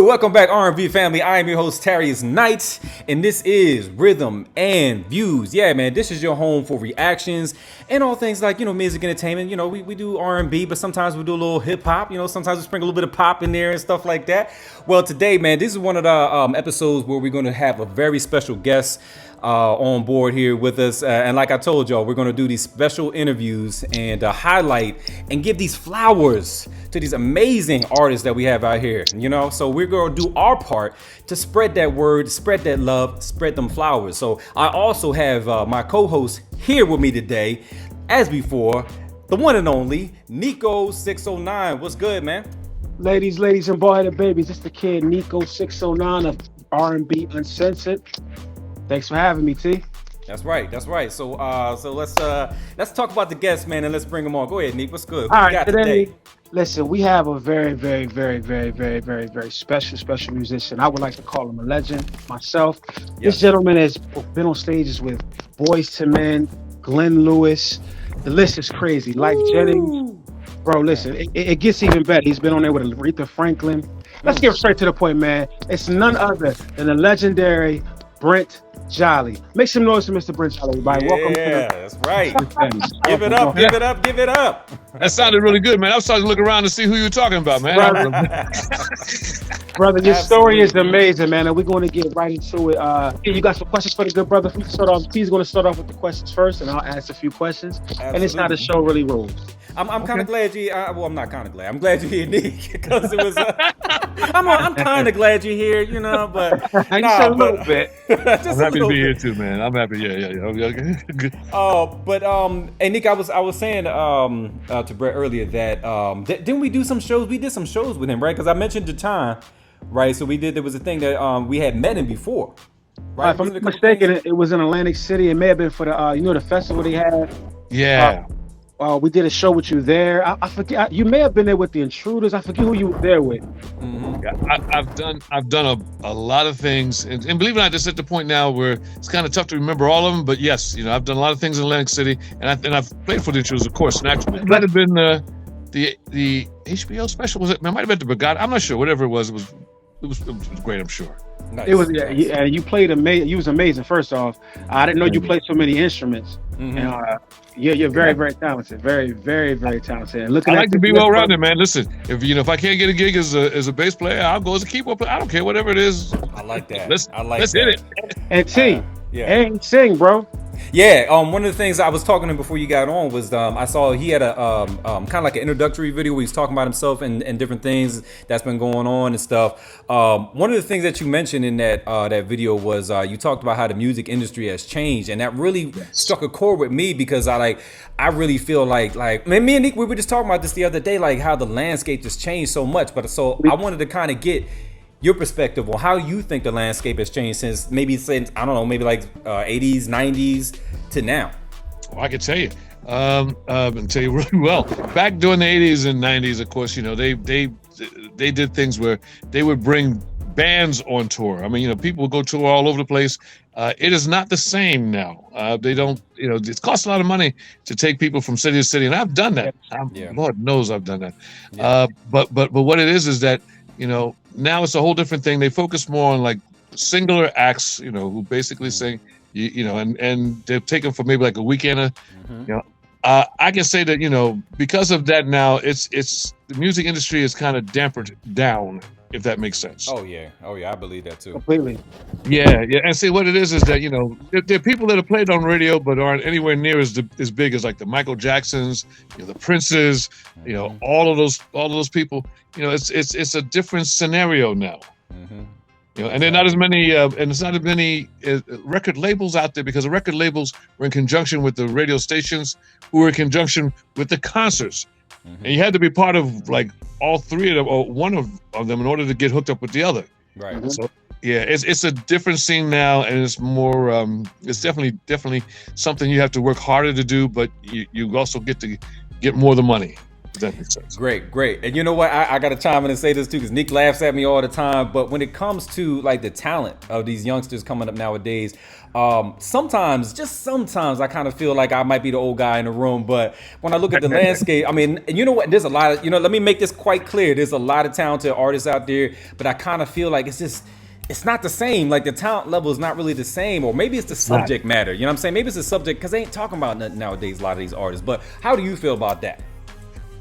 welcome back, R&B family. I am your host, Tarius Knight, and this is Rhythm and Views. Yeah, man, this is your home for reactions and all things like, music entertainment. We do R&B, but sometimes we do a little hip-hop. Sometimes we sprinkle a little bit of pop in there and stuff like that. Well, today, man, this is one of the episodes where we're going to have a very special guest on board here with us. And like I told y'all, we're going to do these special interviews and highlight and give these flowers to these amazing artists that we have out here, So we're going to do our part to spread that word, spread that love, spread them flowers. So I also have my co-host here with me today, as before, the one and only Nico 609. What's good, man? Ladies, and boy-headed babies, it's the kid Nico 609 of R&B Uncensored. Thanks for having me, T. That's right. So let's talk about the guests, man, and let's bring them on. Go ahead, Nick. What's good? All right, today, listen, we have a very, very, very, very, very, very, very special musician. I would like to call him a legend myself. Yes. This gentleman has been on stages with Boyz II Men, Glenn Lewis. The list is crazy. Lyfe Jennings. Bro, listen, it gets even better. He's been on there with Aretha Franklin. Let's get straight to the point, man. It's none other than the legendary Brent Jolly. Make some noise for Mr. Brent Jolly, everybody. Yeah, welcome to that's right. Give it up. That sounded really good, man. I was starting to look around to see who you were talking about, man. Brother, your story is amazing, man, and we're going to get right into it. You got some questions for the good brother? He's going to start off with the questions first, and I'll ask a few questions. Absolutely. And it's how the show really rolls. I'm kind of glad you. I'm not kind of glad. I'm glad you're here, Nick, because it was. I'm kind of glad you're here, but a little bit. I'm happy to be here too, man. I'm happy. Yeah. Hey, Nick, I was saying to Brett earlier that didn't we do some shows? We did some shows with him, right? Because I mentioned the time, right? So there was a thing that we had met him before, right? If I'm not mistaken, it was in Atlantic City. It may have been for the the festival they had. Yeah. We did a show with you there. I forget. You may have been there with the Intruders. I forget who you were there with. Mm-hmm. Yeah, I've done a lot of things, and believe it or not, just at the point now where it's kind of tough to remember all of them. But yes, I've done a lot of things in Atlantic City, and I've played for the Intruders, of course. And actually, it might have been the HBO special. Was it? It might have been the Bugatti. I'm not sure. Whatever it was great. I'm sure. Nice. It was. Yeah, you played amazing. You was amazing. First off, I didn't know you played so many instruments. Mm-hmm. And, you're very, very talented. Very, very, very talented. And I like to be well-rounded, man. Listen, if I can't get a gig as a bass player, I'll go as a keyboard player. I don't care, whatever it is. I like that. Let's hit it. And T, hey, sing, bro. Yeah, one of the things I was talking to him before you got on was I saw he had a kind of like an introductory video where he's talking about himself and different things that's been going on and stuff. One of the things that you mentioned in that video was you talked about how the music industry has changed, and that really struck a chord with me because I really feel like me and Nick, we were just talking about this the other day, like how the landscape just changed so much. But so I wanted to kind of get your perspective on how you think the landscape has changed since I don't know, maybe like 80s, 90s to now. Well, I can tell you. And tell you really well. Back during the 80s and 90s, of course, they did things where they would bring bands on tour. I mean, people would go tour all over the place. It is not the same now. They don't, it costs a lot of money to take people from city to city, and I've done that. Lord knows I've done that. Yeah. But what it is that, now it's a whole different thing. They focus more on like singular acts, who basically sing, and they're taken for maybe like a weekend. Mm-hmm. I can say that, because of that now, it's the music industry is kind of dampened down, if that makes sense. Oh yeah, I believe that too. Completely. Yeah. And see what it is that, there are people that have played on radio but aren't anywhere near as big as like the Michael Jacksons, the Princes, mm-hmm. all of those people. It's a different scenario now. Mm-hmm. And there are not as many, and it's not as many record labels out there because the record labels were in conjunction with the radio stations, who were in conjunction with the concerts, mm-hmm. and you had to be part of like all three of them or one of them in order to get hooked up with the other. Right. Mm-hmm. So yeah, it's a different scene now, and it's more. It's definitely something you have to work harder to do, but you also get more of the money. If that makes sense. Great. And you know what? I got to chime in and say this too, because Nick laughs at me all the time. But when it comes to like the talent of these youngsters coming up nowadays, sometimes I kind of feel like I might be the old guy in the room. But when I look at the landscape, I mean, and you know what? There's a lot of, let me make this quite clear. There's a lot of talented artists out there, but I kind of feel like it's not the same. Like the talent level is not really the same, or maybe it's the subject matter. You know what I'm saying? Maybe it's the subject, because they ain't talking about nothing nowadays, a lot of these artists. But how do you feel about that?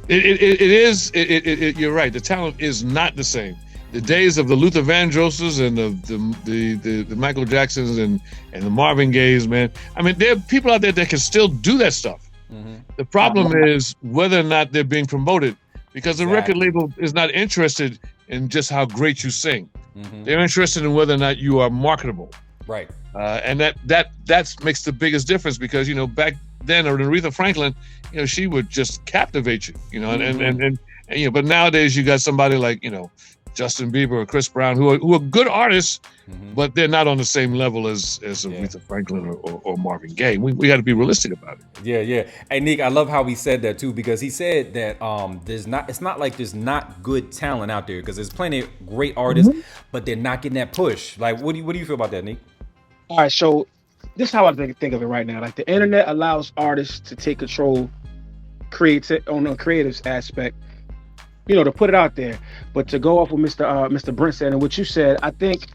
It is. You're right. The talent is not the same. The days of the Luther Vandrosses and the Michael Jacksons and the Marvin Gayes, man. I mean, there are people out there that can still do that stuff. Mm-hmm. The problem is whether or not they're being promoted, because the record label is not interested in just how great you sing. Mm-hmm. They're interested in whether or not you are marketable. Right. And that makes the biggest difference, because, back then, Aretha Franklin, she would just captivate you, and but nowadays you got somebody like, Justin Bieber or Chris Brown, who are good artists, but they're not on the same level as Aretha Franklin or Marvin Gaye. We got to be realistic about it. Yeah. Hey, Nick, I love how he said that too, because he said that it's not like there's not good talent out there, because there's plenty of great artists, but they're not getting that push. Like, what do you feel about that, Nick? All right, so this is how I think of it right now. Like, the internet allows artists to take control, on a creative aspect, to put it out there. But to go off what Mr. Brent said and what you said, I think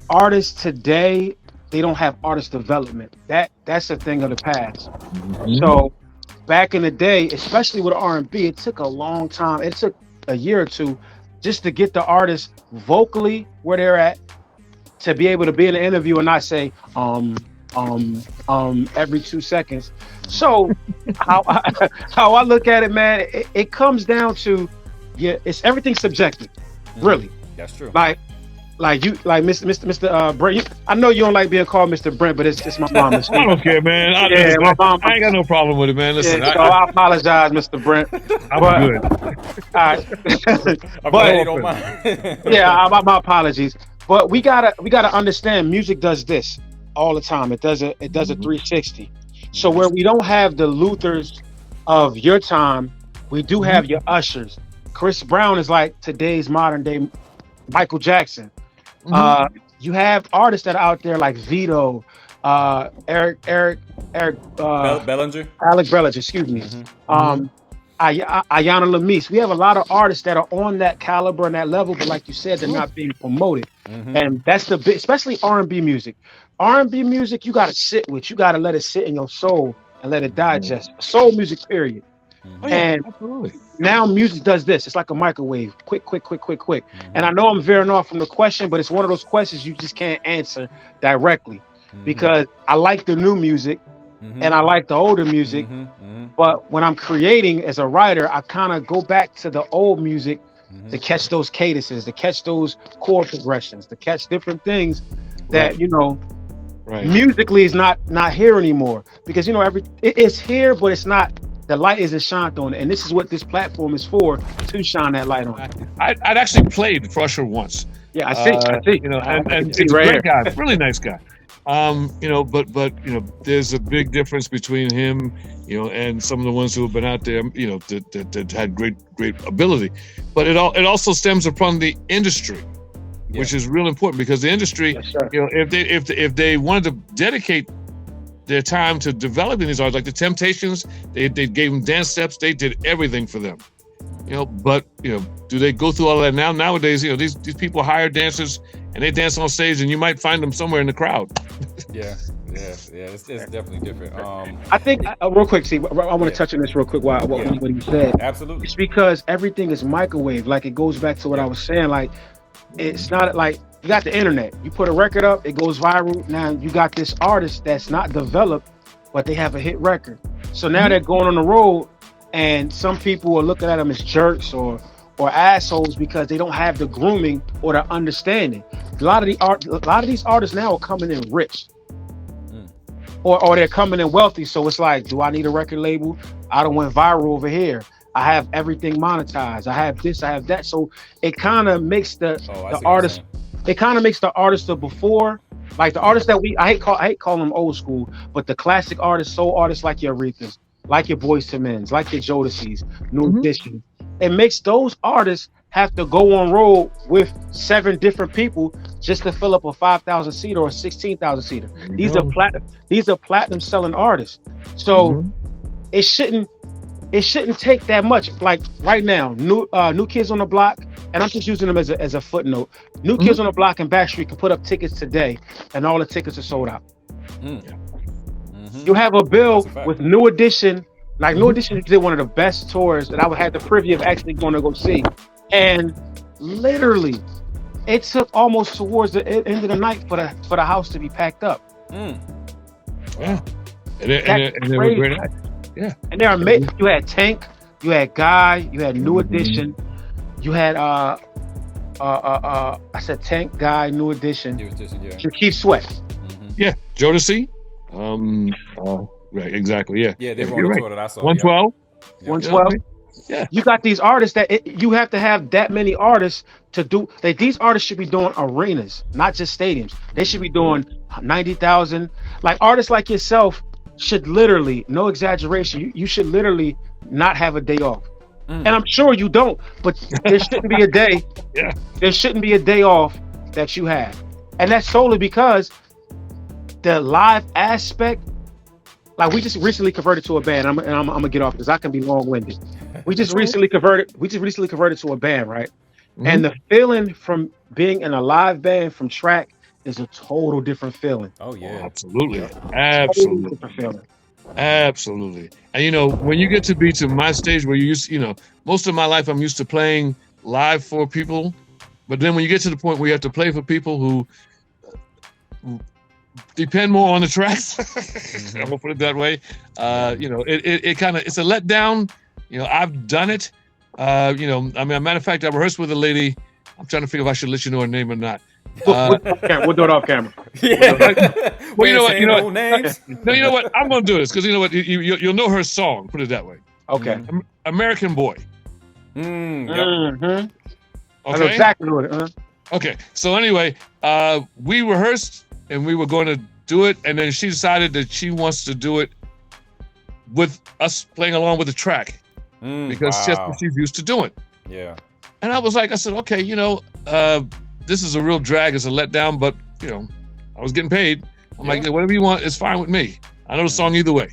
artists today, they don't have artist development. That's a thing of the past. Mm-hmm. So back in the day, especially with R&B, it took a long time. It took a year or two just to get the artist vocally where they're at, to be able to be in an interview and not say every 2 seconds. So how I look at it, man, it comes down to, it's everything subjective, really. That's true. Like Mr. Brent. I know you don't like being called Mr. Brent, but it's my mom. I don't care, man. I ain't got no problem with it, man. Listen, I apologize, Mr. Brent. I'm good. All right. But you don't mind. My apologies. But we gotta understand, music does this all the time. It does a 360. So where we don't have the Luthers of your time, we do have your Ushers. Chris Brown is like today's modern day Michael Jackson. You have artists that are out there like Vito, Alec Bellinger, excuse me. Ayanna Lamise. We have a lot of artists that are on that caliber and that level, but like you said, they're not being promoted. And that's the big, especially R&B music. R&B music, you got to sit with. You got to let it sit in your soul and let it digest. Soul music, period. And absolutely. Now music does this. It's like a microwave. Quick. And I know I'm veering off from the question, but it's one of those questions you just can't answer directly, because I like the new music and I like the older music. But when I'm creating as a writer, I kind of go back to the old music to catch those cadences, to catch those chord progressions, to catch different things that, musically is not here anymore, because, it's here, but it's not. The light isn't shined on it, and this is what this platform is for, to shine that light on it. I'd actually played for Usher once. Yeah, I see. And he's a great guy, really nice guy. But there's a big difference between him, and some of the ones who have been out there, that had great ability. But it also stems from the industry, which is real important, because the industry, if they wanted to dedicate their time to developing these artists, like the Temptations, they gave them dance steps, they did everything for them. But do they go through all that now? Nowadays, these people hire dancers and they dance on stage, and you might find them somewhere in the crowd. It's definitely different. I think real quick, see, I want to touch on this real quick. What you said? Absolutely. It's because everything is microwave. Like, it goes back to what I was saying. Like, it's not like, you got the internet. You put a record up, it goes viral. Now you got this artist that's not developed, but they have a hit record. So now they're going on the road, and some people are looking at them as jerks or assholes, because they don't have the grooming or the understanding. A lot of these artists now are coming in rich, or they're coming in wealthy. So it's like, do I need a record label? I don't went viral over here. I have everything monetized. I have this, I have that. So it kind of makes the artist. It kind of makes the artists of before, like the artists that I hate calling them old school, but the classic artists, soul artists like your Aretha's, like your Boyz II Men's, like your Jodeci's, New Mhm. Edition. It makes those artists have to go on road with 7 different people just to fill up a 5,000 seater or a 16,000 seater. There you These are go. platinum. These are platinum selling artists. So Mhm. it shouldn't take that much. Like right now, New Kids on the Block, and I'm just using them as a footnote. New Mhm. Kids on the Block and Backstreet can put up tickets today, and all the tickets are sold out. Mm. Yeah. Mhm. You have a bill That's a fact. with New Edition. Like New Mhm. Edition did one of the best tours that I would have the privilege of actually going to go see, and literally, it took almost towards the end of the night for the house to be packed up. Mm. Yeah. That's And they were crazy. great acts. Yeah. And there are you had Tank, you had Guy, you had New Mhm. Edition, you had I said Tank, Guy, New Edition, He was just, yeah. Keith Sweat. Mhm. Yeah. Jodeci. Right. Exactly. Yeah. Yeah, they were You're on the right. tour that I saw. 112. Yeah. 112. Yeah. You got these artists you have to have that many artists to do. These artists should be doing arenas, not just stadiums. They should be doing 90,000. Like artists like yourself should literally, no exaggeration, you should literally not have a day off. Mm. And I'm sure you don't, but there shouldn't be a day. Yeah. There shouldn't be a day off that you have. And that's solely because the live aspect, like we just recently converted to a band. I'm gonna get off because I can be long-winded. We just recently converted to a band, right? Mhm. And the feeling from being in a live band from track is a total different feeling. Oh Oh, yeah. absolutely. Totally Absolutely. different feeling. Absolutely. And you know, when you get to be to my stage where most of my life I'm used to playing live for people, but then when you get to the point where you have to play for people who depend more on the tracks, I'm gonna put it that way. It kind of it's a letdown. You know, I've done it. I mean, as a matter of fact, I rehearsed with a lady. I'm trying to figure if I should let you know her name or not. We'll do it off camera. Yeah. Well, you know what? You know names. No, you know what? I'm gonna do this because you know what? You'll know her song. Put it that way. Okay. American Boy. Mm, yep. Mhm. I know Okay. exactly what it is. Okay. So anyway, we rehearsed and we were going to do it, and then she decided that she wants to do it with us playing along with the track Mm, because that's wow. what she's used to doing. Yeah. And I said, okay, this is a real drag, it's a letdown, but I was getting paid. I'm like, Yeah. whatever you want, it's fine with me. I know the song either way.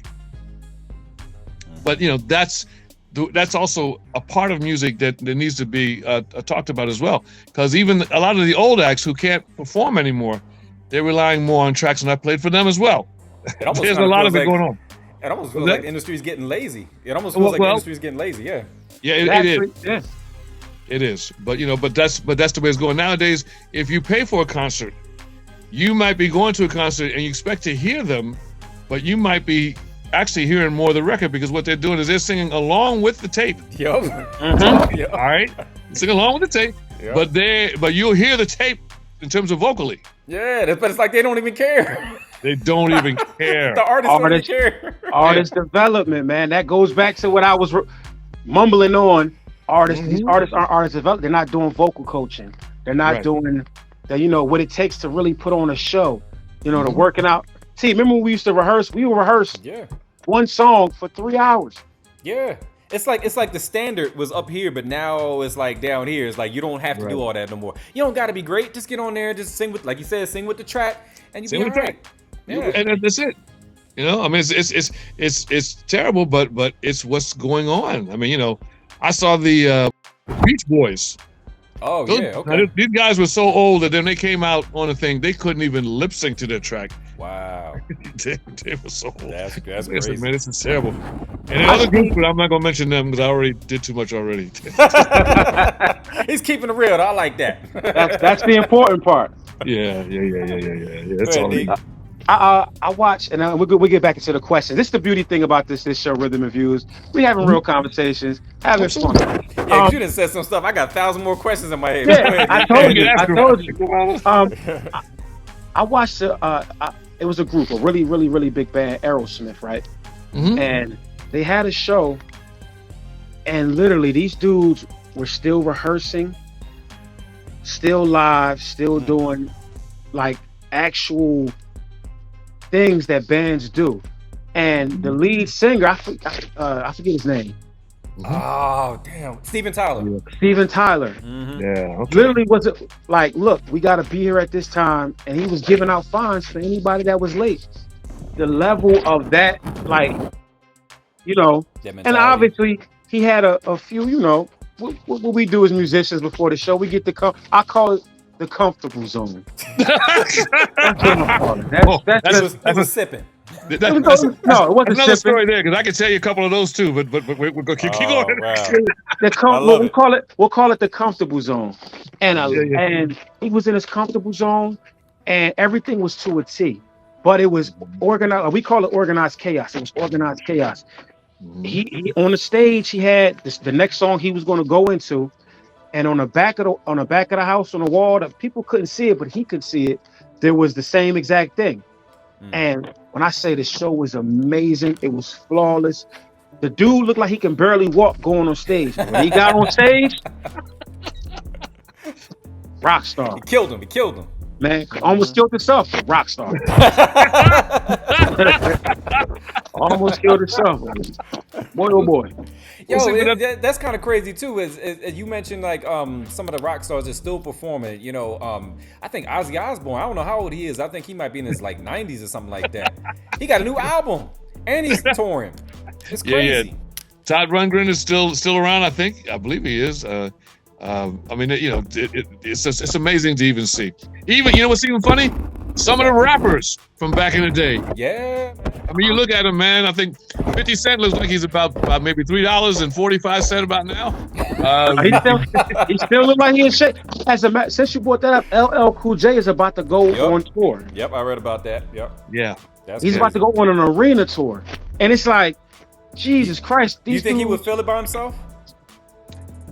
But that's also a part of music that needs to be talked about as well. Because even a lot of the old acts who can't perform anymore, they're relying more on tracks, and I played for them as well. It almost There's a kinda lot feels of it like- going on. It almost feels What's like that? the industry's getting lazy. It almost feels like the Well- industry's getting lazy. Yeah. Yeah, it is. Yeah. It is. But that's the way it's going nowadays. If you pay for a concert, you might be going to a concert and you expect to hear them, but you might be actually hearing more of the record because what they're doing is they're singing along with the tape. Yup. Mhm. Yup. All right, sing along with the tape, Yup. but you'll hear the tape in terms of vocally. Yeah, but it's like they don't even care. They don't even care. The artists don't even Artists- care. Artist development, man. That goes back to what I was mumbling on. Artists, these Mhm. artists aren't artist development. They're not doing vocal coaching. They're not Right. doing what it takes to really put on a show. The Mhm. working out. See, remember when we used to rehearse? We would rehearse Yeah. one song for 3 hours. Yeah. It's like the standard was up here, but now it's like down here. It's like you don't have to Right. do all that no more. You don't got to be great. Just get on there and just sing with, like you said, sing with the track, and you Sing be with all the right. Yeah. And that's it. I mean, it's terrible, but it's what's going on. I mean, I saw the Beach Boys. Oh Those- yeah. Okay. These guys were so old that then they came out on a thing, they couldn't even lip sync to their track. Wow. they were so old. That's I said, crazy. man, this is terrible. And the other group, but I'm not gonna mention them because I already did too much already. He's keeping it real. I like that. That's the important part. yeah. That's Go all. ahead, D. I watch, and we get back into the question. This is the beauty thing about this show, Rhythm and Views. We having real conversations, having fun. Yeah, 'cause you done said some stuff. I got 1,000 more questions in my head. Go Yeah, ahead, I D. told You you. can I ask her told about you. I watched it was a group, a really, really, really big band, Aerosmith, right? Mhm. And they had a show, and literally these dudes were still rehearsing, still live, still doing like actual things that bands do. and the lead singer, I forget his name, Oh damn, Steven Tyler. Steven Tyler. Mhm. Yeah. Okay. Literally was it like, look, we got to be here at this time, and he was giving out fines for anybody that was late. The level of that, like, you know, That and mentality. obviously he had a few, you know, what we do as musicians before the show, we get I call it the comfortable zone. That's what I call it. He was sipping. No, it wasn't Another sipping. story there, because I can tell you a couple of those too. But we're going to keep Oh, going. wow. I love it. We'll call it the comfortable zone. And Yeah. and he was in his comfortable zone, and everything was to a T. But it was organized. We call it organized chaos. It was organized chaos. He on the stage. He had the next song he was going to go into, and on the back of the house on the wall that people couldn't see it, but he could see it. There was the same exact thing. And when I say the show was amazing, it was flawless. The dude looked like he can barely walk going on stage. When he got on stage, rock star. He killed him. Man, almost killed himself. Rock star. Almost killed himself. Boy, oh boy. Yo, that's kind of crazy too. As you mentioned, like some of the rock stars are still performing. You know, I think Ozzy Osbourne. I don't know how old he is. I think he might be in his like 90s or something like that. He got a new album and he's touring. It's crazy. Yeah. Todd Rundgren is still around. I believe he is. I mean, you know, it's amazing to even see. Even, you know what's even funny? Some of the rappers from back in the day. Yeah. I mean, you look at him, man. I think 50 Cent looks like he's about maybe $3.45 about now. He still look like he in shape. Since you brought that up, LL Cool J is about to go on tour. Yep, I read about that. Yep. Yeah. He's about to go on an arena tour, and it's like, Jesus Christ. Do you think he would feel it by himself?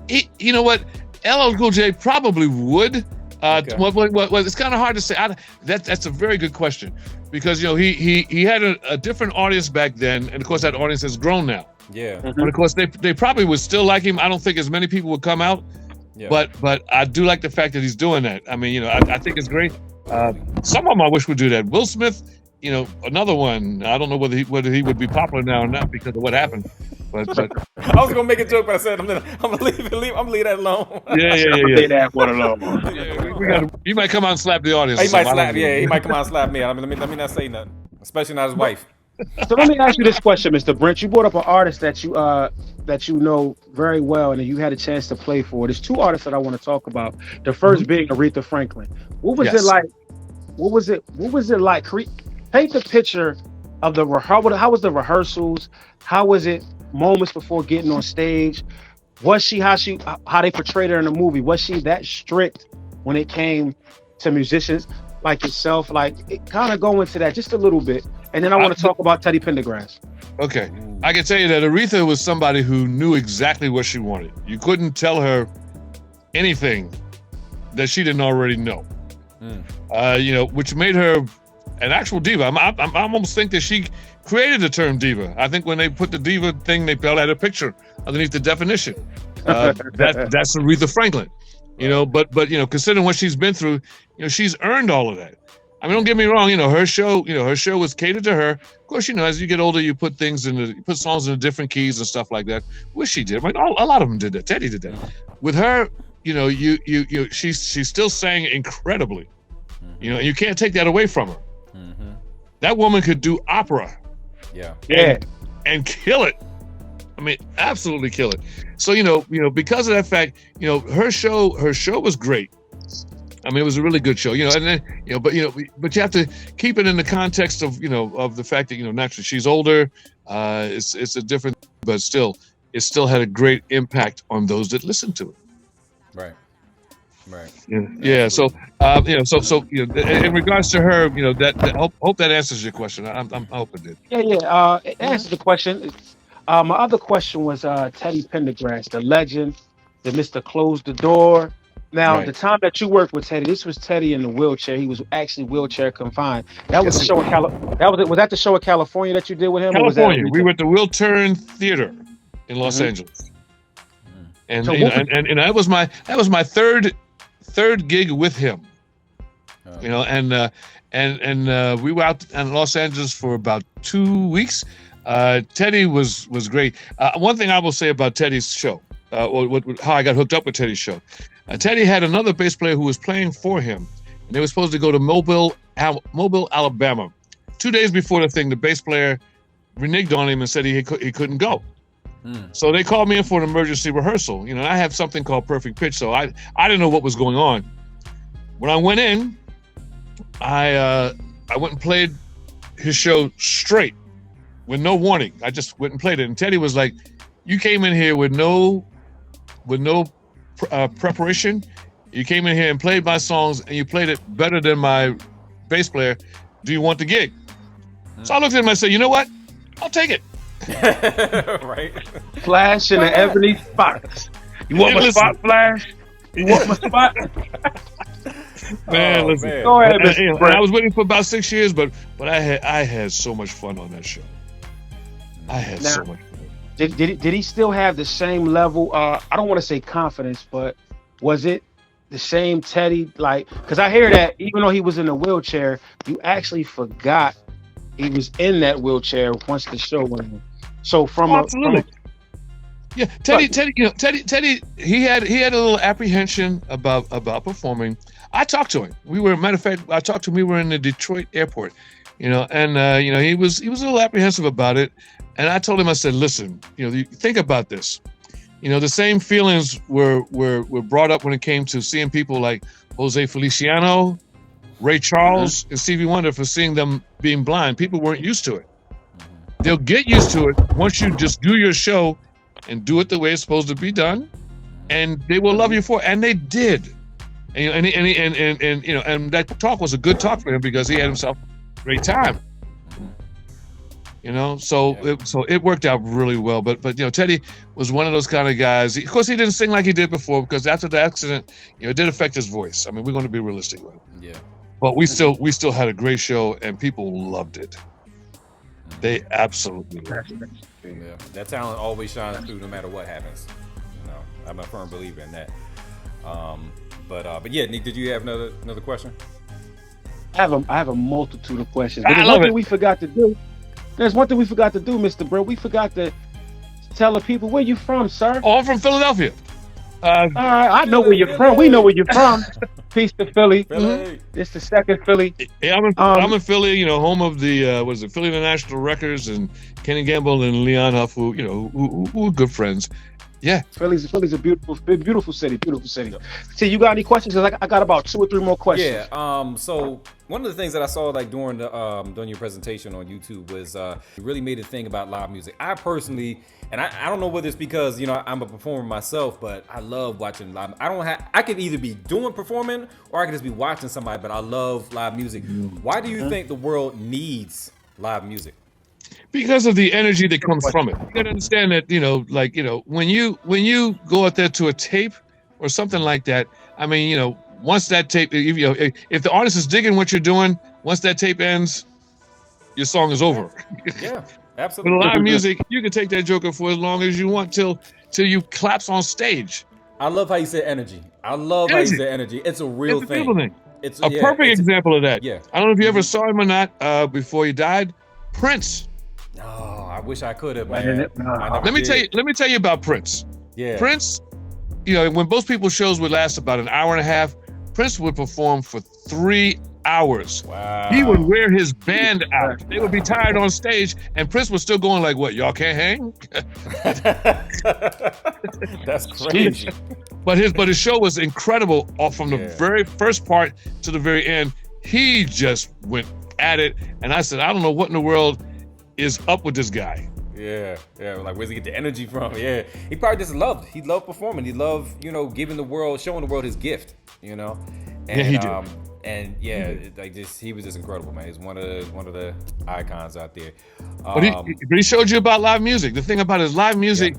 You know what? LL Cool J probably would. Okay. Well, it's kind of hard to say. That's a very good question, because you know he had a different audience back then, and of course that audience has grown now. Yeah. But of course they probably would still like him. I don't think as many people would come out. Yeah. But I do like the fact that he's doing that. I mean, you know, I think it's great. Some of them I wish would do that. Will Smith, you know, another one. I don't know whether he would be popular now or not because of what happened. But I was gonna make a joke, but I said I'm gonna leave that alone. Yeah. Leave that one alone. He might come out and slap the audience. He might slap. Yeah, he might come out and slap me. I mean, let me not say nothing, especially not his wife. So let me ask you this question, Mr. Brent. You brought up an artist that you know very well, and you had a chance to play for. There's two artists that I want to talk about. The first being Aretha Franklin. What was it like? What was it like? Paint the picture of how was the rehearsals? How was it moments before getting on stage? Was she how they portrayed her in the movie? Was she that strict when it came to musicians like yourself? Like, kind of go into that just a little bit, and then I want to talk about Teddy Pendergrass. Okay, I can tell you that Aretha was somebody who knew exactly what she wanted. You couldn't tell her anything that she didn't already know. You know, which made her an actual diva. I almost think that she created the term diva. I think when they put the diva thing, they had a picture underneath the definition. That's Aretha Franklin. You know, but you know, considering what she's been through, you know, she's earned all of that. I mean, don't get me wrong. You know, her show was catered to her. Of course, you know, as you get older, you put songs in different keys and stuff like that. Which she did. I mean, a lot of them did that. Teddy did that. With her, you know, she's still sang incredibly. You know, and you can't take that away from her. That woman could do opera. Yeah. And kill it. I mean, absolutely kill it. So, you know, because of that fact, you know, her show was great. I mean, it was a really good show, you know, and then, but you have to keep it in the context of, you know, of the fact that, you know, naturally she's older. It's a different, but still, it still had a great impact on those that listened to it. Right. Yeah. So, in regards to her, you know, that hope that answers your question. I hope it did. Yeah. It answers the question. My other question was Teddy Pendergrass, the legend, the Mr. Close the Door. Now, The time that you worked with Teddy, this was Teddy in the wheelchair. He was actually wheelchair confined. That was the show in California. Was that the show in California that you did with him? California. We were at the Will Turn Theater in Los Angeles, and so and that was my third gig with him. You know, and and we were out in Los Angeles for about 2 weeks. Teddy was great. One thing I will say about Teddy's show, how I got hooked up with Teddy's show. Teddy had another bass player who was playing for him, and they were supposed to go to Mobile, Alabama. 2 days before the thing, the bass player reneged on him and said he couldn't go. So they called me in for an emergency rehearsal. I have something called perfect pitch, so I didn't know what was going on. When I went in, I went and played his show straight with no warning. I just went and played it, and Teddy was like, "You came in here with no preparation. You came in here and played my songs, and you played it better than my bass player. Do you want the gig?" So I looked at him and I said, "You know what? I'll take it." Right. Flash in the ebony spots. You want my spot, Flash? You want my spot? Man, listen. Man. Go ahead, And Mr. Brett. I was with him for about 6 years, but I had so much fun on that show. I had so much fun. Did he still have the same level? I don't want to say confidence, but was it the same Teddy? Like, because I hear that even though he was in a wheelchair, you actually forgot he was in that wheelchair once the show went on. So Absolutely. Yeah, Teddy, he had a little apprehension about performing. I talked to him. Matter of fact, I talked to him. We were in the Detroit airport, and he was a little apprehensive about it. And I told him, I said, "Listen, think about this. The same feelings were brought up when it came to seeing people like Jose Feliciano, Ray Charles, and Stevie Wonder for seeing them being blind. People weren't used to it. They'll get used to it once you just do your show and do it the way it's supposed to be done, and they will love you for it." And they did. And that talk was a good talk for him because he had himself a great time. So it worked out really well. But Teddy was one of those kind of guys. Of course, he didn't sing like he did before because after the accident, it did affect his voice. I mean, we're going to be realistic with it. Yeah. But we still had a great show, and people loved it. They absolutely loved it. Yeah. That talent always shines through no matter what happens. I'm a firm believer in that. But yeah, Nick, did you have another question? I have a multitude of questions. I There's love one thing it. we forgot to do. There's one thing we forgot to do, Mr. Brett. We forgot to tell the people where you from, sir. Oh, I'm from Philadelphia. All right, I know where you're from. We know where you're from. Peace to Philly. Philly. It's the second Philly. Yeah, I'm in Philly. Home of the Philly International Records, and Kenny Gamble and Leon Huff, who are good friends. Yeah, Philly's a beautiful city. Beautiful city. See, you got any questions? Because I got about 2 or 3 more questions. Yeah. So one of the things that I saw during your presentation on YouTube was you really made a thing about live music. I personally, and I don't know whether it's because I'm a performer myself, but I love watching live. I could either be performing or I could just be watching somebody, but I love live music. Why do you think the world needs live music? Because of the energy that comes from it. You gotta understand that, when you go out there to a tape or something like that, I mean, once that tape, if the artist is digging what you're doing, once that tape ends, your song is over. Yeah, absolutely. With live music, you can take that joker for as long as you want till you collapse on stage. I love how you said energy. I love how you said energy. It's a real It's a beautiful thing. It's a perfect example of that. Yeah. I don't know if you ever saw him or not before he died. Prince. Oh, I wish I could have, man. Let me tell you about Prince. Yeah. Prince, when most people's shows would last about an hour and a half, Prince would perform for 3 hours. Wow. He would wear his band out. They would be tired on stage, and Prince was still going like, "What? Y'all can't hang?" That's crazy. But his show was incredible, from the very first part to the very end. He just went at it, and I said, I don't know what in the world is up with this guy. Yeah, like where's he get the energy from? Yeah, he probably just loved performing. He loved, giving the world, showing the world his gift, And, yeah, he did. And he was just incredible, man. He's one of the icons out there. But he showed you about live music. The thing about it is live music,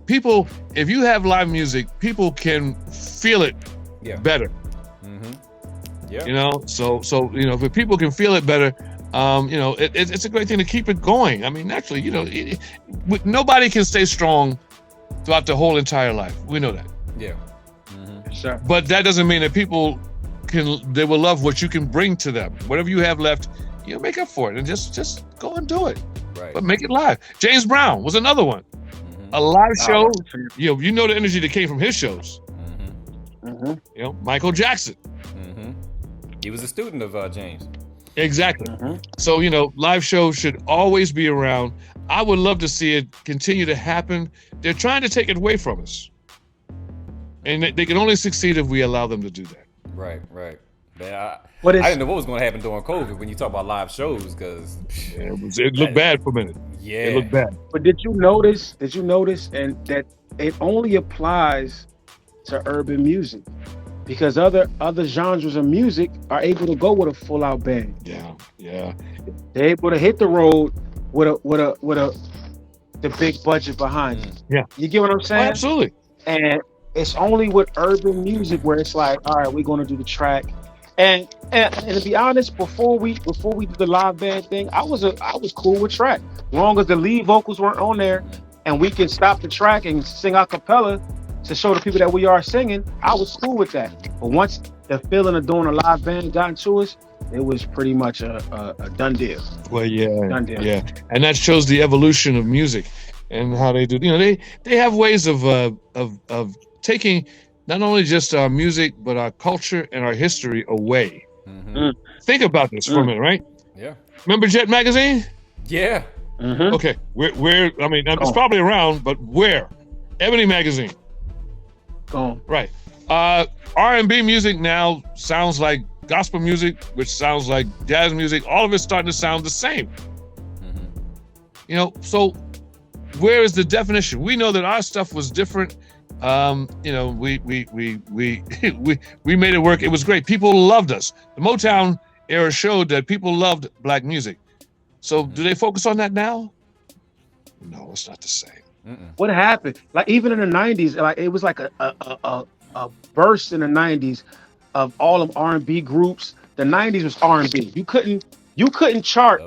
people, if you have live music, people can feel it better. Yeah. So if people can feel it better, it's a great thing to keep it going. I mean, naturally, nobody can stay strong throughout the whole entire life. We know that. Yeah. Sure. But that doesn't mean that people they will love what you can bring to them. Whatever you have left, you make up for it and just go and do it. Right. But make it live. James Brown was another one. A live show. You know the energy that came from his shows. Michael Jackson. He was a student of James. Exactly. So, live shows should always be around. I would love to see it continue to happen. They're trying to take it away from us. And they can only succeed if we allow them to do that. Right. Man, I didn't know what was going to happen during COVID when you talk about live shows, because it looked bad for a minute. Yeah, it looked bad. But did you notice, and that it only applies to urban music, because other genres of music are able to go with a full out band. Yeah. They're able to hit the road with the big budget behind it. Yeah. You get what I'm saying? Oh, absolutely. And it's only with urban music where it's like, all right, we're gonna do the track. And to be honest, before we did the live band thing, I was cool with track, as long as the lead vocals weren't on there, and we can stop the track and sing a cappella to show the people that we are singing. I was cool with that. But once the feeling of doing a live band got into us, it was pretty much a done deal. Well, Done deal. Yeah, and that shows the evolution of music and how they do. They have ways of taking not only just our music, but our culture and our history away. Think about this for a minute, right? Yeah. Remember Jet Magazine? Yeah. Okay. Where? I mean, it's probably around, but where? Ebony Magazine. Gone. Right. R&B music now sounds like gospel music, which sounds like jazz music. All of it's starting to sound the same. So where is the definition? We know that our stuff was different. We made it work. It was great. People loved us. The Motown era showed that people loved black music. So do they focus on that now? No, it's not the same. What happened? Like even in the 90s, like it was like a burst in the 90s of all of R&B groups. The 90s was R&B. You couldn't chart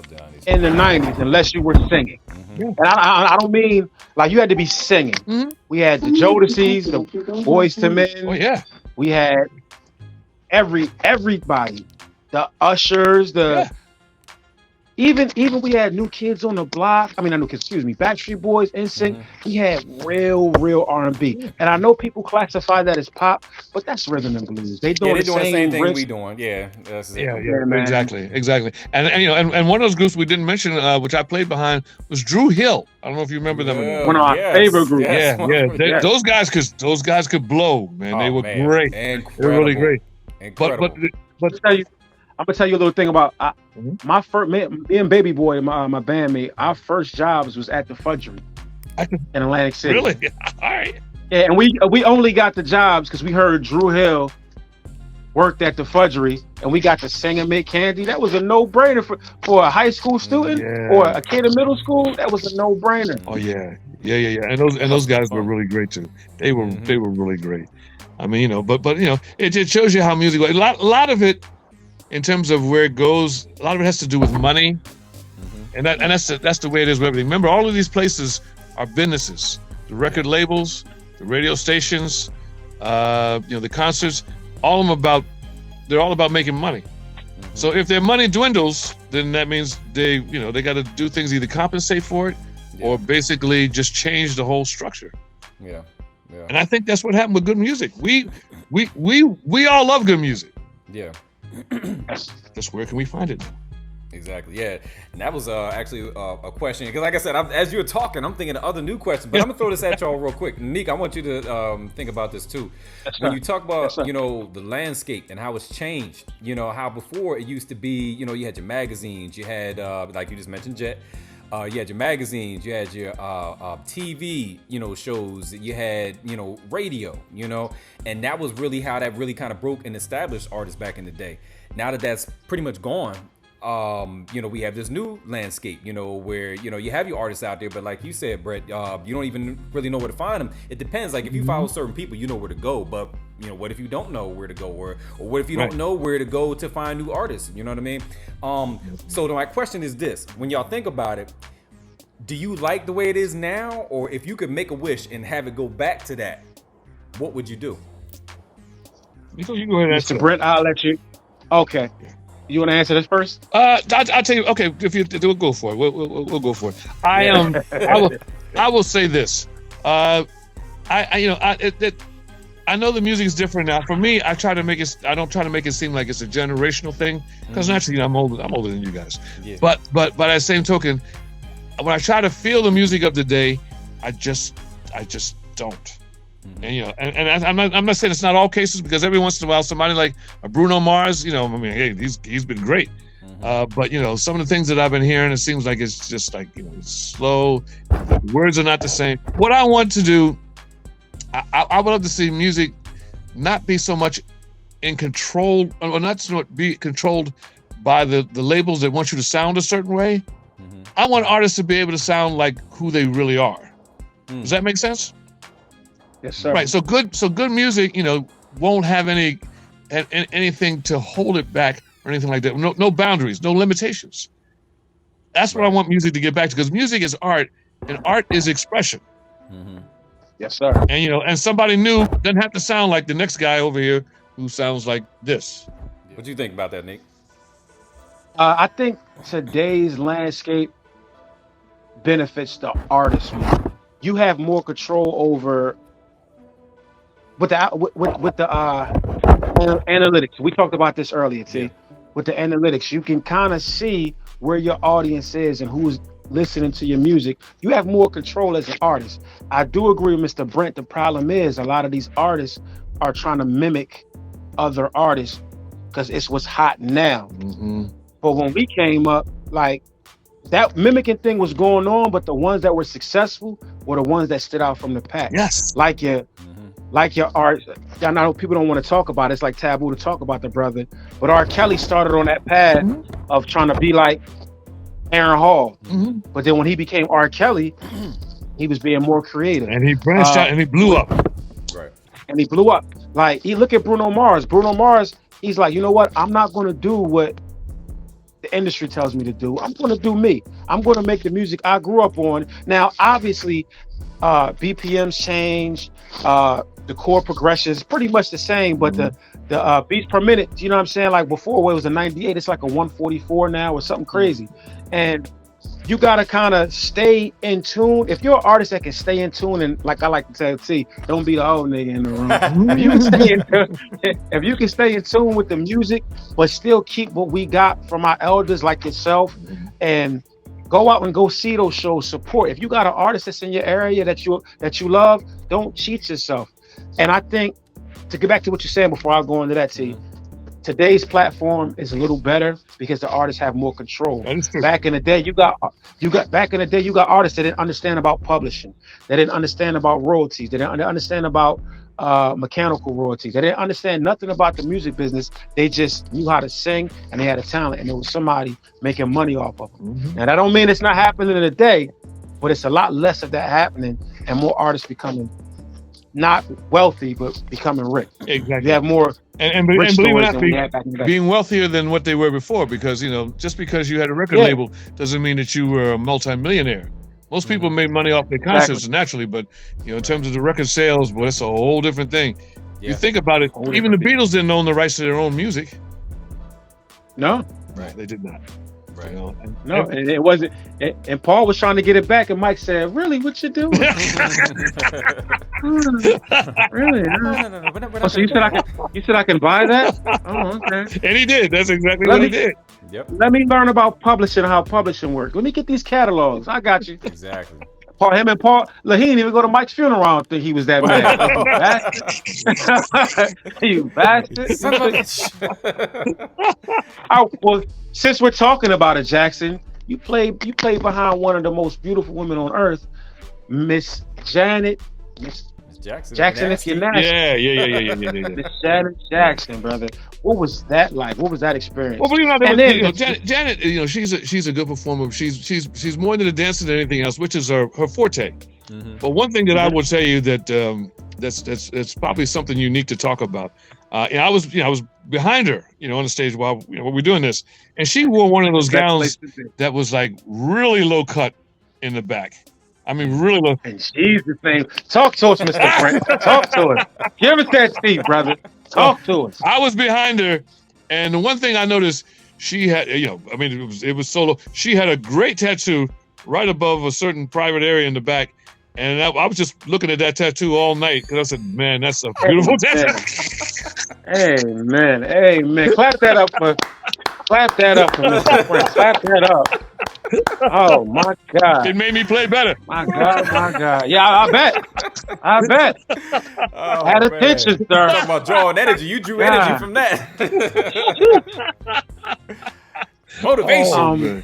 in the 90s unless you were singing. And I don't mean like you had to be singing. We had the Jodeci's, the Boyz II Men. Oh yeah. We had everybody, the Ushers, even we had New Kids on the Block. I mean, not New Kids, excuse me, Backstreet Boys, NSYNC. We had real R&B. And I know people classify that as pop, but that's rhythm and blues. They're doing the same thing riffs. we doing. Yeah. Exactly. And one of those groups we didn't mention, which I played behind, was Drew Hill. I don't know if you remember them. One of our favorite groups. Yeah. Those guys could blow, man. They were great. Incredible. They were really great. Incredible. But I'm gonna tell you a little thing about my first. Me and Baby Boy, my bandmate, our first jobs was at the Fudgery in Atlantic City. Really? All right. Yeah, and we only got the jobs because we heard Drew Hill worked at the Fudgery, and we got to sing and make candy. That was a no-brainer for a high school student or a kid in middle school. That was a no-brainer. Oh yeah. And those guys were really great too. They were really great. I mean, but it shows you how music. A lot of it. In terms of where it goes, a lot of it has to do with money, and that's the way it is with everything. Remember, all of these places are businesses. The record labels, the radio stations, the concerts, all of them they're all about making money. So if their money dwindles, then that means they got to do things, either compensate for it or basically just change the whole structure. Yeah. And I think that's what happened with good music. We all love good music. Yeah. Just where can we find it now? Exactly. Yeah, and that was actually a question, because like I said, as you were talking, I'm thinking of other new questions, but I'm gonna throw this at y'all real quick. Nick, I want you to think about this too. When you talk about the landscape and how it's changed, how before it used to be, you had your magazines, you had like you just mentioned, Jet. You had your magazines, you had your TV, shows, you had, radio, and that was really how that really kind of broke and established artists back in the day. Now that that's pretty much gone, we have this new landscape, where, you have your artists out there, but like you said, Brett, you don't even really know where to find them. It depends. Like if you follow certain people, you know where to go, but what if you don't know where to go, or what if you don't know where to go to find new artists? You know what I mean? So my question is this: when y'all think about it, do you like the way it is now, or if you could make a wish and have it go back to that, what would you do? You go ahead and answer. Mr. Brent, I'll let you. Okay. You want to answer this first? I'll tell you. Okay, if you do it, go for it. We'll go for it. I will say this. I know the music is different now. For me, I don't try to make it seem like it's a generational thing, because naturally, I'm older than you guys. Yeah. But by that same token, when I try to feel the music of the day, I just don't. And and I'm not saying it's not all cases, because every once in a while somebody like Bruno Mars, hey, he's been great. But some of the things that I've been hearing, it seems like it's just like it's slow. The words are not the same. What I want to do, I would love to see music not be so much in control, or not so much be controlled by the labels that want you to sound a certain way. I want artists to be able to sound like who they really are. Does that make sense? Yes, sir. Right. So good music, won't have anything to hold it back or anything like that. No boundaries, no limitations. That's what I want music to get back to, because music is art, and art is expression. Yes, sir. And and somebody new doesn't have to sound like the next guy over here who sounds like this. What do you think about that, Nick? I think today's landscape benefits the artist more. You have more control over with the analytics. We talked about this earlier, T. Yeah. With the analytics, you can kind of see where your audience is and who's listening to your music. You have more control as an artist. I do agree with Mr. Brent. The problem is a lot of these artists are trying to mimic other artists because it's what's hot now. But when we came up, like, that mimicking thing was going on, but the ones that were successful were the ones that stood out from the pack. Yes. Like your art. I know people don't want to talk about it. It's like taboo to talk about the brother. But R. Kelly started on that path of trying to be like Aaron Hall. But then when he became R. Kelly, he was being more creative. And he branched out and he blew up. Right. And he blew up. Like, look at Bruno Mars. Bruno Mars, he's like, you know what? I'm not going to do what the industry tells me to do. I'm going to do me. I'm going to make the music I grew up on. Now, obviously, BPMs change. The chord progression is pretty much the same, but the beats per minute, you know what I'm saying? Like before, where it was a 98, it's like a 144 now or something crazy. And you got to kind of stay in tune. If you're an artist that can stay in tune, and like I like to tell T, don't be the old nigga in the room. If you can stay in tune with the music, but still keep what we got from our elders like yourself, and go out and go see those shows, support. If you got an artist that's in your area that you love, don't cheat yourself. And I think, to get back to what you're saying before I go into that, T, today's platform is a little better because the artists have more control. Back in the day, you got artists that didn't understand about publishing. They didn't understand about royalties. They didn't understand about mechanical royalties. They didn't understand nothing about the music business. They just knew how to sing, and they had a talent, and there was somebody making money off of them. Now, that don't mean it's not happening today, but it's a lot less of that happening, and more artists becoming not wealthy, but becoming rich. Exactly. You have more and believe it or not, being wealthier than what they were before, because just because you had a record label doesn't mean that you were a multi-millionaire. Most people made money off their concerts naturally, but in terms of the record sales, well, it's a whole different thing. You think about it, even the Beatles didn't own the rights to their own music. No, right? They did not. Right. And it wasn't. And Paul was trying to get it back, and Mike said, "Really, what you doing?" Really? No. So you said I can buy that? Oh, okay. And he did. That's exactly what he did. Yep. Let me learn about publishing, how publishing works. Let me get these catalogs. I got you. Exactly. Paul, he didn't even go to Mike's funeral. I don't think he was that mad. You bastard. Son of a bitch. Well, since we're talking about it, Jackson, you played behind one of the most beautiful women on earth, Miss Janet. Miss Jackson, if you're nasty. Yeah. Miss Janet Jackson, brother. What was that like? What was that experience? Well, Janet, she's a good performer. She's more than a dancer than anything else, which is her forte. But one thing that I will tell you that that's probably something unique to talk about. I was behind her, on the stage while we're doing this, and she wore one of those gowns that was like really low cut in the back. I mean, really low. In Jesus' name, talk to us, Mr. Brent. Talk to us. Give us that seat, brother. Talk to us. I was behind her, and the one thing I noticed, she had, I mean, it was solo. She had a great tattoo right above a certain private area in the back, and I was just looking at that tattoo all night because I said, "Man, that's a beautiful tattoo." Amen. Amen. Clap that up for Mr. Prince. Clap that up. Oh my God. It made me play better. My God, my God. Yeah, I bet. Oh, Had man. attention, sir. Talking about drawing energy. You drew energy God. from that. Motivation. Oh, man.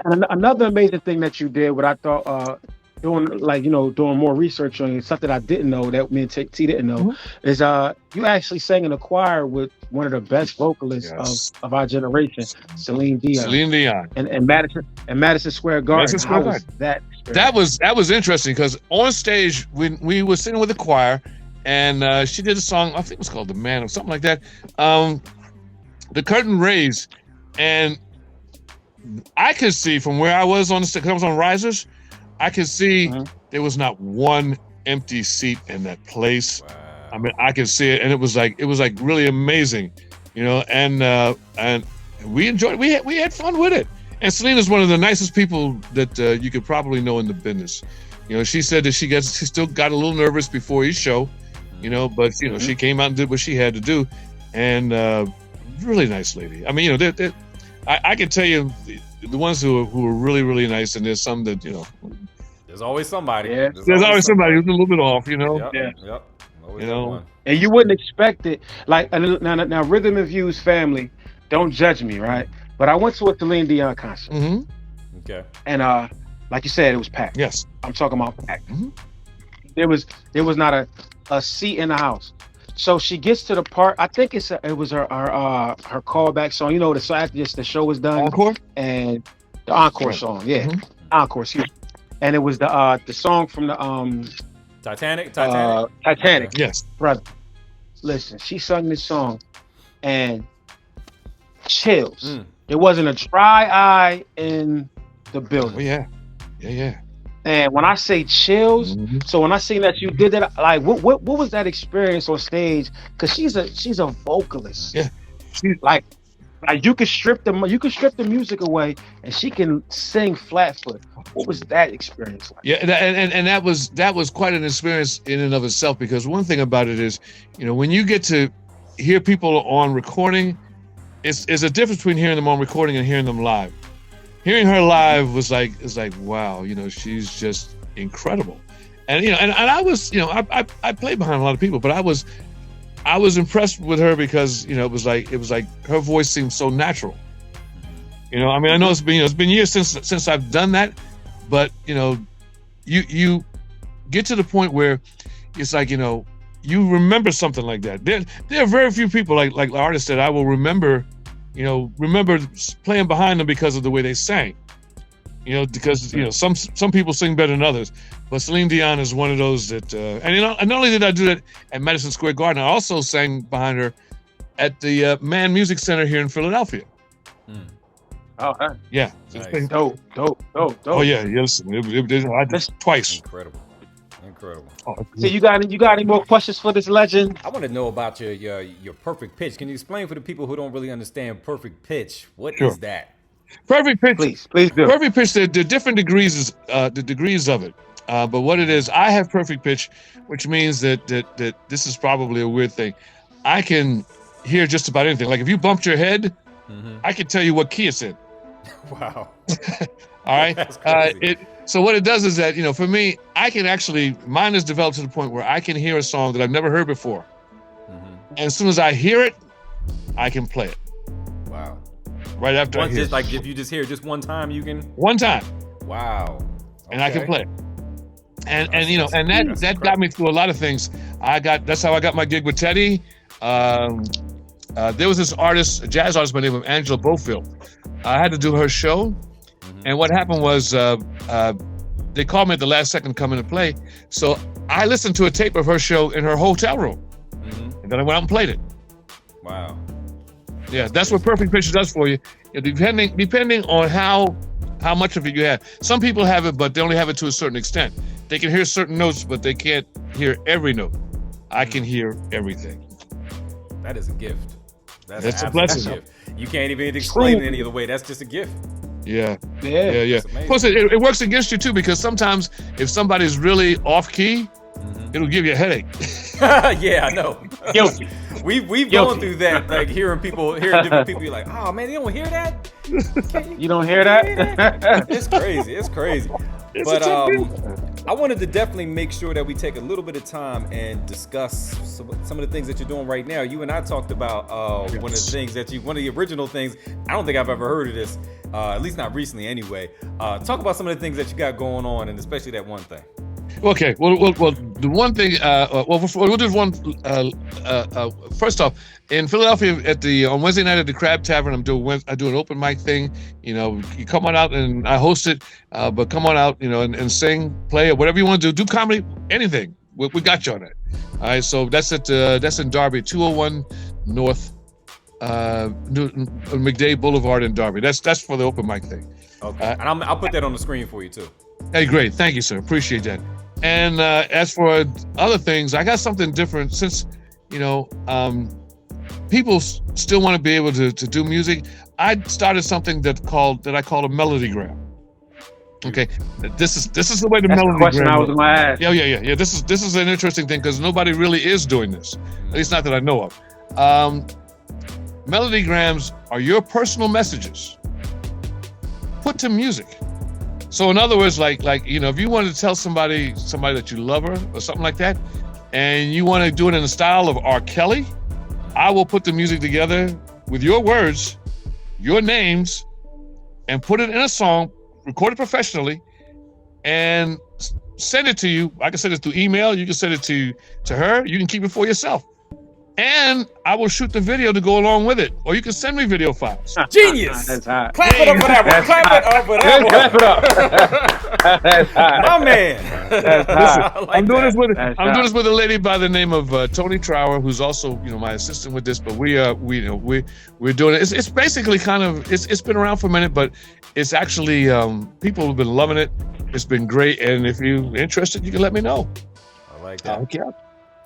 And another amazing thing that you did, what I thought, doing more research on it, something I didn't know that me and T didn't know, is you actually sang in a choir with one of the best vocalists Yes. of our generation, Celine Dion, Celine Dion. and Madison Square Garden. Madison Square How was Garden. that experience? That was interesting because on stage when we were singing with the choir, and she did a song, I think it was called "The Man" or something like that. The curtain raised, and I could see from where I was on the stage, because I was on risers, I could see there was not one empty seat in that place. Wow. I mean, I could see it, and it was like really amazing, and we enjoyed it. We had fun with it. And Celine is one of the nicest people that you could probably know in the business. She said that she still got a little nervous before each show, but she came out and did what she had to do, and really nice lady. I mean, I can tell you the ones who are really, really nice, and there's some that There's always somebody. Yeah. there's always somebody who's a little bit off, Yep. Yeah. Yep. Always You know. that one. And you wouldn't expect it. Like now, Rhythm and Views family, don't judge me, right? But I went to a Celine Dion concert, Mm-hmm. Okay. and like you said, it was packed. Yes. I'm talking about packed. Mhm. There was not a seat in the house. So she gets to the part. I think it was her callback song. So after the show was done, Encore. and the encore Right. song, yeah, Mhm. encore. Excuse me. And it was the song from the Titanic. Titanic. Yes. Brother, listen, she sung this song, and chills. Mm. There wasn't a dry eye in the Oh building. yeah. Yeah. And when I say chills, Mhm. so when I seen that you did that, like, what was that experience on stage? Because she's a vocalist. Yeah. Like you could strip the music away, and she can sing flat foot. What was that experience like? Yeah, and that was quite an experience in and of itself, because one thing about it is, when you get to hear people on recording, it's a difference between hearing them on recording and hearing them live. Hearing her live was like, wow, she's just incredible. And and I was, I played behind a lot of people, but I was impressed with her because it was like her voice seemed so natural. I mean, I know it's been years since I've done that, but you get to the point where it's like you remember something like that. There are very few people like artists that I will remember playing behind them because of the way they sang. Because some people sing better than others, but Celine Dion is one of those that. And not only did I do that at Madison Square Garden, I also sang behind her at the Mann Music Center here in Philadelphia. Oh, huh. Yeah. Nice. Dope. Oh yeah, yes. I did it twice. Incredible. Oh, So you got any more questions for this legend? I want to know about your perfect pitch. Can you explain for the people who don't really understand perfect pitch? What is Sure. that? Perfect pitch. Please do. Perfect pitch. The different degrees of it. But what it is, I have perfect pitch, which means that this is probably a weird thing. I can hear just about anything. Like if you bumped your head, I can tell you what key it's in. Wow. All right. That's crazy. So what it does is that for me, I can actually, mine is developed to the point where I can hear a song that I've never heard before, and as soon as I hear it, I can play it Wow. right after I Once hear just it. like if you just hear it just one time, you can. One time, Wow. and I can Okay. play it. And That's that incredible. got me through a lot of things. That's how I got my gig with Teddy. There was this artist, a jazz artist by the name of Angela Bofield. I had to do her show, and what happened was they called me at the last second to come in and play. So I listened to a tape of her show in her hotel room, and then I went out and played it. Wow. Yeah, that's what perfect pitch does for you. Depending on how much of it you have. Some people have it, but they only have it to a certain extent. They can hear certain notes, but they can't hear every note. I can hear everything. That is a gift. That's It's an a blessing. absolute gift. You can't even explain it any other way. That's just a gift. Yeah. Yeah. Yeah, yeah. That's amazing. Plus, it works against you too, because sometimes if somebody's really off key, it'll give you a headache. Yeah, I know. Guilty. We've Guilty. gone through that, like hearing different people be like, "Oh man, they don't hear that." You don't hear that? It's crazy. It's crazy. It's But a tough deal. I wanted to definitely make sure that we take a little bit of time and discuss some of the things that you're doing right now. You and I talked about one of the things one of the original things. I don't think I've ever heard of this, at least not recently anyway. Talk about some of the things that you got going on, and especially that one thing. Okay. Well, the one thing. We'll do one. First off, in Philadelphia, on Wednesday night at the Crab Tavern, I do an open mic thing. You know, you come on out and I host it. But come on out, you know, and sing, play, or whatever you want to do. Do comedy, anything. We got you on that. All right. So that's in Darby, 201 North McDade Boulevard in Darby. That's for the open mic thing. Okay. And I'll put that on the screen for you too. Hey, great. Thank you, sir. Appreciate that. And as for other things, I got something different since, you know, people still want to be able to do music. I started something that I call a melodygram. Okay, this is the way the That's the melodygram. question I was going to ask. Yeah. This is an interesting thing because nobody really is doing this, at least not that I know of. Melodygrams are your personal messages put to music. So in other words, like you know, if you want to tell somebody that you love her or something like that, and you want to do it in the style of R. Kelly, I will put the music together with your words, your names, and put it in a song, record it professionally, and send it to you. I can send it through email. You can send it to her. You can keep it for yourself. And I will shoot the video to go along with it. Or you can send me video files. Genius! That's hot. Clap it up for that one. Clap it up for that one. Clap it up. That's hot. My man. That's hot. I like I'm doing that. this with That's I'm doing hot. this with a lady by the name of Tony Trower, who's also, you know, my assistant with this. But we're doing it. It's basically kind of it's been around for a minute, but it's actually people have been loving it. It's been great, and if you're interested, you can let me know. I like that. Okay.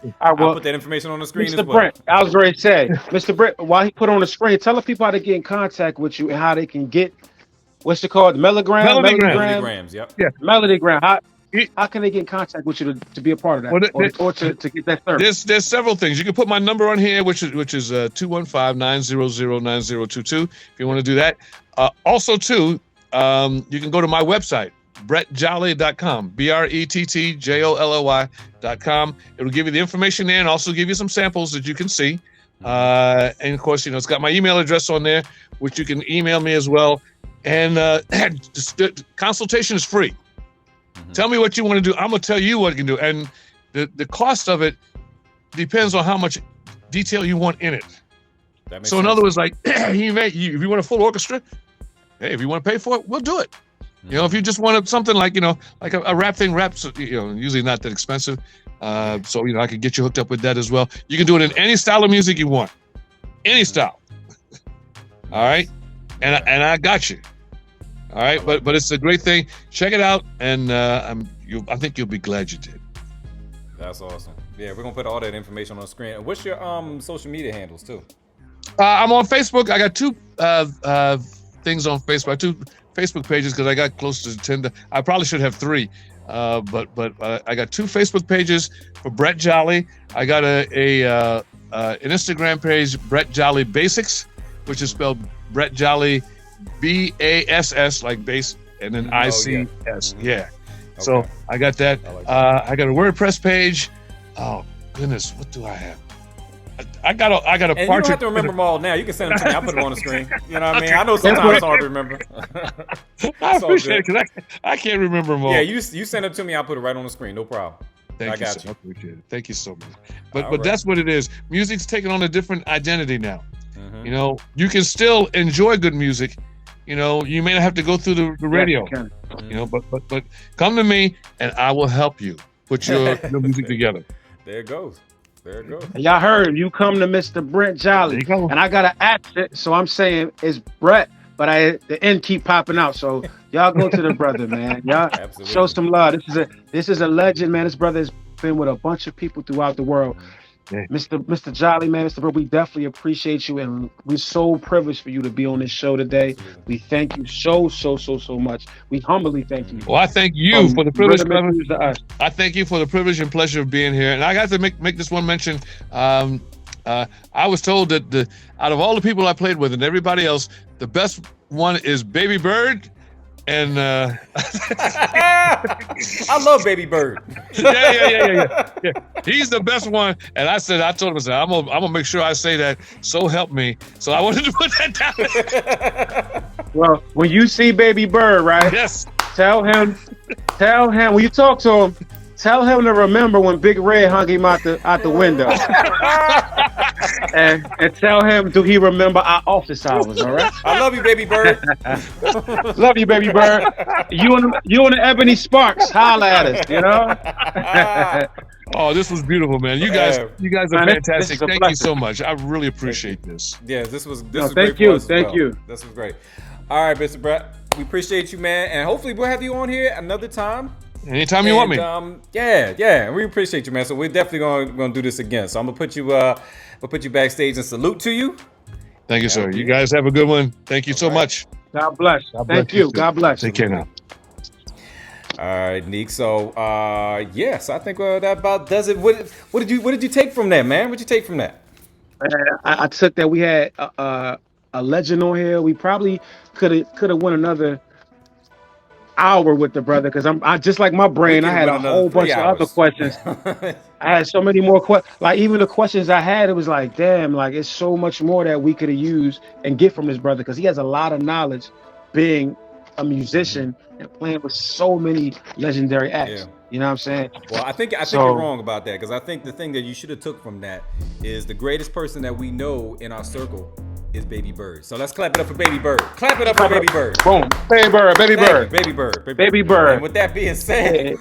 All right, I'll well, put that information on the screen Mr. as well. Brent, I was ready to say, Mr. Brent, while he put on the screen, tell the people how to get in contact with you and how they can get, what's it called, Melodygram? Melodygram's, yep. Melodygram. How can they get in contact with you to be a part of that, Well, or to get that service? There's several things. You can put my number on here, which is 215-900-9022 if you want to do that. Also, too, you can go to my website, brettjolly.com, BRETTJOLLY.com. It'll give you the information there and also give you some samples that you can see. And of course, you know, it's got my email address on there, which you can email me as well. And the consultation is free. Tell me what you want to do. I'm going to tell you what you can do. And the cost of it depends on how much detail you want in it. That makes So in sense. other words, like if you want a full orchestra, hey, if you want to pay for it, we'll do it. You know, if you just want something like, you know, like a rap thing, rap's, you know, usually not that expensive. So, you know, I can get you hooked up with that as well. You can do it in any style of music you want, any style. All right. And I got you. All right. But it's a great thing. Check it out. And I think you'll be glad you did. That's awesome. Yeah, we're gonna put all that information on the screen. And what's your social media handles too? I'm on Facebook. I got two things on Facebook. Two Facebook pages because I got close to 10. I probably should have 3. But I got 2 Facebook pages for Brett Jolly. I got an Instagram page, Brett Jolly Basics, which is spelled Brett Jolly BASS, like bass, and then ICS. Yeah. So Okay. I got that. I like that. I got a WordPress page. Oh goodness, what do I have? I got a And you don't partridge. have to remember them all now. You can send them to me. I'll put them on the screen. You know what I mean? Okay. I know sometimes it's hard to remember. I all appreciate it good. because I can't remember them all. Yeah, you send it to me. I'll put it right on the screen. No problem. Thank I you, got sir. you. I appreciate it. Thank you so much. But All right. that's what it is. Music's taking on a different identity now. Mhm. You know, you can still enjoy good music. You know, you may not have to go through the radio. Yeah, You know, but come to me and I will help you put your music together. There it goes. There it goes. Y'all heard, you come to Mr. Brent Jolly. There you go. And I got an accent, so I'm saying it's Brett, but the end keep popping out. So y'all go to the brother, man. Y'all Absolutely. show some love. This is a legend, man. This brother is been with a bunch of people throughout the world. Yeah. Mr. Jolly, man, Mr. Bro, we definitely appreciate you, and we're so privileged for you to be on this show today. We thank you so much. We humbly thank you. Well, I thank you for the privilege. Rhythm and Views to us. I thank you for the privilege and pleasure of being here. And I got to make this one mention. I was told that out of all the people I played with and everybody else, the best one is Baby Bird. And I love Baby Bird. Yeah. He's the best one. And I told him, I said, I'm gonna make sure I say that. So help me. So I wanted to put that down. Well, when you see Baby Bird, right? Yes. Tell him when you talk to him, tell him to remember when Big Red hung him out the window. and tell him, do he remember our office hours, all right? I love you, Baby Bird. Love you, Baby Bird. You and the Ebony Sparks, holla at us, you know? Oh, this was beautiful, man. You guys are Man, fantastic. this is a Thank you so much. I really appreciate this. Yeah, this was thank great you, for us as thank well. you. This was great. All right, Mr. Brett, we appreciate you, man, and hopefully we'll have you on here another time. Anytime you want me. Yeah, we appreciate you, man. So we're definitely gonna do this again. So I'm gonna put you backstage and salute to you. Thank you, sir. You guys have a good one. Thank you so much. God bless. Thank you. God bless. Take care now. All right, Neek. So yes, I think that about does it. What did you take from that, man? What did you take from that? I took that we had a legend on here. We probably could have won another hour with the brother, because I just like my brain, I had a whole bunch of other questions. I had so many more questions. Like even the questions I had, it was like, damn, like it's so much more that we could have used and get from his brother, because he has a lot of knowledge, being a musician and playing with so many legendary acts. Yeah. You know what I'm saying? Well, I think you're wrong about that, because I think the thing that you should have took from that is the greatest person that we know in our circle is Baby Bird. So let's clap it up for Baby Bird. Clap it up for Baby Bird. Boom. Baby Bird. Baby Bird. Baby Bird. Baby Bird. And with that being said,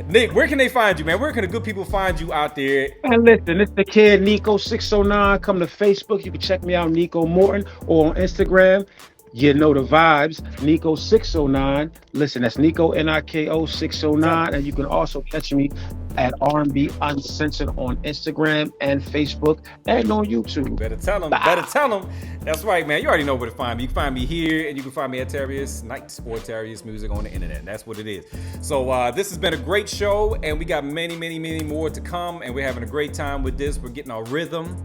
Nick, where can they find you, man? Where can the good people find you out there? And listen, it's the kid Nico 609. Come to Facebook. You can check me out, Nico Morton, or on Instagram. You know the vibes, Nico 609. Listen, that's Nico Niko 609, and you can also catch me at R&B Uncensored on Instagram and Facebook and on YouTube. Better tell them. Better tell them. That's right, man. You already know where to find me. You can find me here, and you can find me at Terrius Knight or Terrius Music on the internet. That's what it is. So this has been a great show, and we got many more to come, and we're having a great time with this. We're getting our rhythm.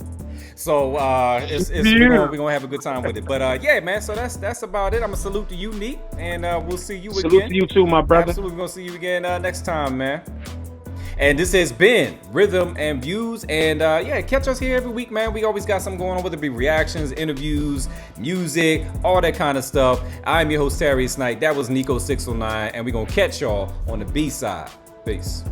So we're gonna have a good time with it. But yeah, man. So that's about it. I'm gonna salute to you, Neek, and we'll see you again. Salute to you too, my brother. Absolutely, we're gonna see you again next time, man. And this has been Rhythm and Views. And yeah, catch us here every week, man. We always got something going on, whether it be reactions, interviews, music, all that kind of stuff. I'm your host, Terrius Knight. That was Nico 609, and we're gonna catch y'all on the B side. Peace.